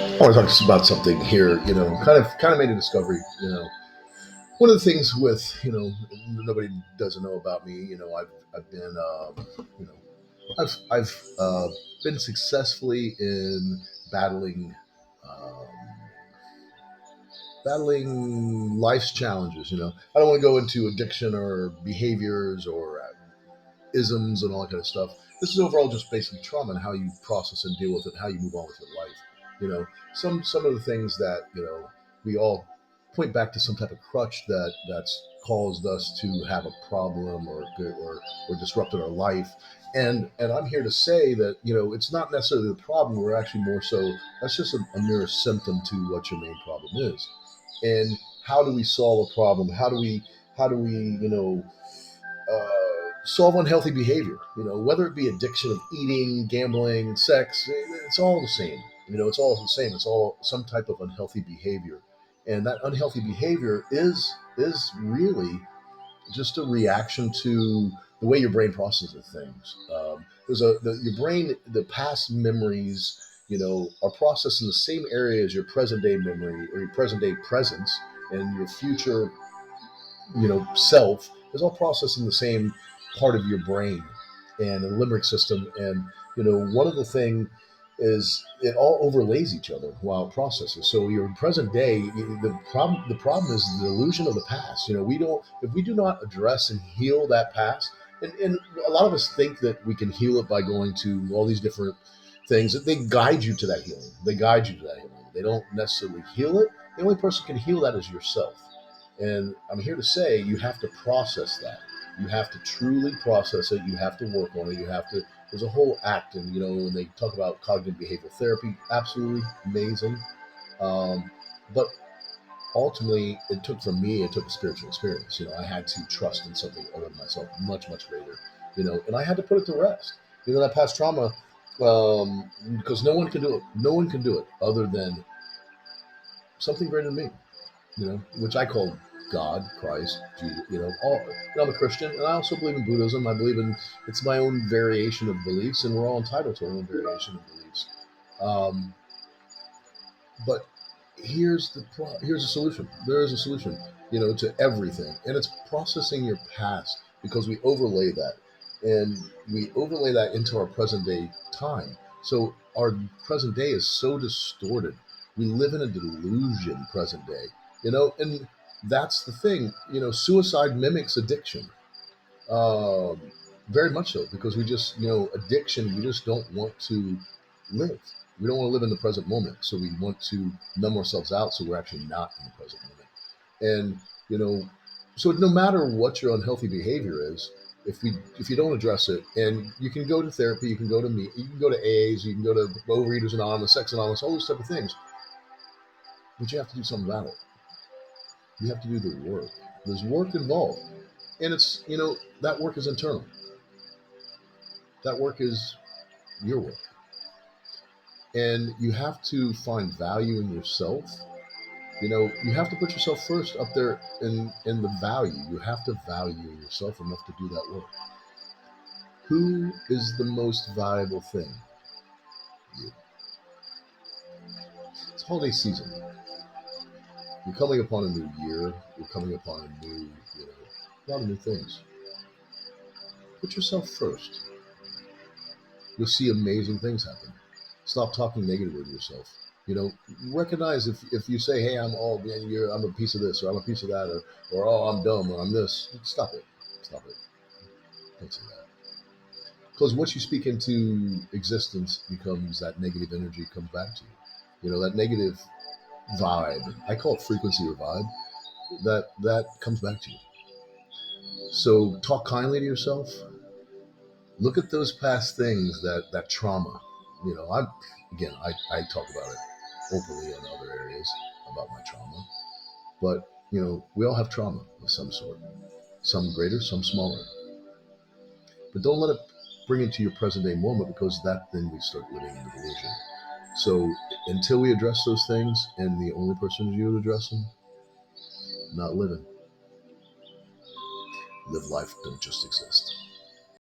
I want to talk about something here. Kind of made a discovery. One of the things with nobody doesn't know about me. I've been you know I've been successfully in battling um, battling life's challenges. I don't want to go into addiction or behaviors or isms and all that kind of stuff. This is overall just basically trauma and how you process and deal with it, how you move on with your life. Some of the things that we all point back to some type of crutch that's caused us to have a problem or disrupted our life. And I'm here to say that it's not necessarily the problem. We're actually more so that's just a mere symptom to what your main problem is. And how do we solve a problem? How do we solve unhealthy behavior. Whether it be addiction of eating, gambling, sex, it's all the same. It's all the same. It's all some type of unhealthy behavior, and that unhealthy behavior is really just a reaction to the way your brain processes things. Your brain, the past memories, are processed in the same area as your present day memory or your present day presence, and your future self is all processed in the same part of your brain and the limbic system. And one of the thing is it all overlays each other while it processes. So your present day, the problem is the illusion of the past. We don't if we do not address and heal that past. And a lot of us think that we can heal it by going to all these different things that they guide you to that healing. They guide you to that healing. They don't necessarily heal it. The only person who can heal that is yourself. And I'm here to say you have to process that. You have to truly process it. You have to work on it. There's a whole act. And, when they talk about cognitive behavioral therapy, absolutely amazing. Um, but ultimately, it took a spiritual experience. I had to trust in something other than myself, much, much greater, and I had to put it to rest. That past trauma, because no one can do it. No one can do it other than something greater than me, which I call God, Christ, Jesus. I'm a Christian, and I also believe in Buddhism. I believe in it's my own variation of beliefs, and we're all entitled to our own variation of beliefs. Um, but here's a solution. There is a solution, to everything, and it's processing your past because we overlay that, and we overlay that into our present day time. So our present day is so distorted. We live in a delusion present day, and that's the thing. Suicide mimics addiction, um, very much so, because we just, addiction, we just don't want to live. We don't want to live in the present moment. So we want to numb ourselves out so we're actually not in the present moment. And, you know, so no matter what your unhealthy behavior is, if you don't address it, and you can go to therapy, you can go to me, you can go to AAs, you can go to Overeaters Anonymous, Sex Anonymous, all those type of things, but you have to do something about it. You have to do the work. There's work involved, and it's that work is internal. That work is your work. And you have to find value in yourself. You have to put yourself first up there in the value. You have to value yourself enough to do that work. Who is the most valuable thing? You. It's holiday season. You're coming upon a new year. You're coming upon a new, a lot of new things. Put yourself first. You'll see amazing things happen. Stop talking negatively to yourself. Recognize if you say, "Hey, I'm a piece of this, or I'm a piece of that, or oh, I'm dumb, or I'm this." Stop it. Stop it. Don't say that. Because what you speak into existence becomes that negative energy comes back to you. That negative vibe. I call it frequency or vibe. That comes back to you. So talk kindly to yourself. Look at those past things, that trauma. I talk about it openly in other areas about my trauma. But we all have trauma of some sort, some greater, some smaller. But don't let it bring it to your present day moment, because then we start living in the delusion. So until we address those things, and the only person you would address them, not living. Live life, don't just exist.